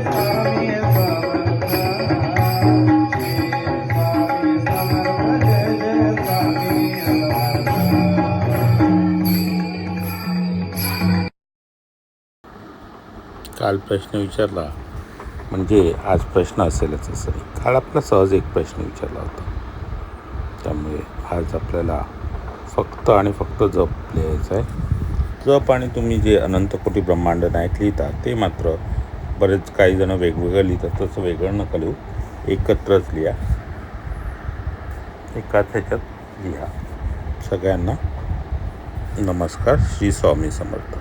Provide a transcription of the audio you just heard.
काल प्रश्न विचारला म्हणजे आज प्रश्न असेलच असं नाही. काल आपला सहज एक प्रश्न विचारला होता, त्यामुळे आज आपल्याला फक्त आणि फक्त जप लिहायचं आहे. जप आणि तुम्ही जे अनंत कोटी ब्रह्मांड नायक लिहिता ते मात्र बरेच काही जण वेगवेगळं लिहितात, तसं वेगळं नका लिहू, एकत्रच लिहा, एकाच ह्याच्यात लिहा. सगळ्यांना नमस्कार. श्री स्वामी समर्थ.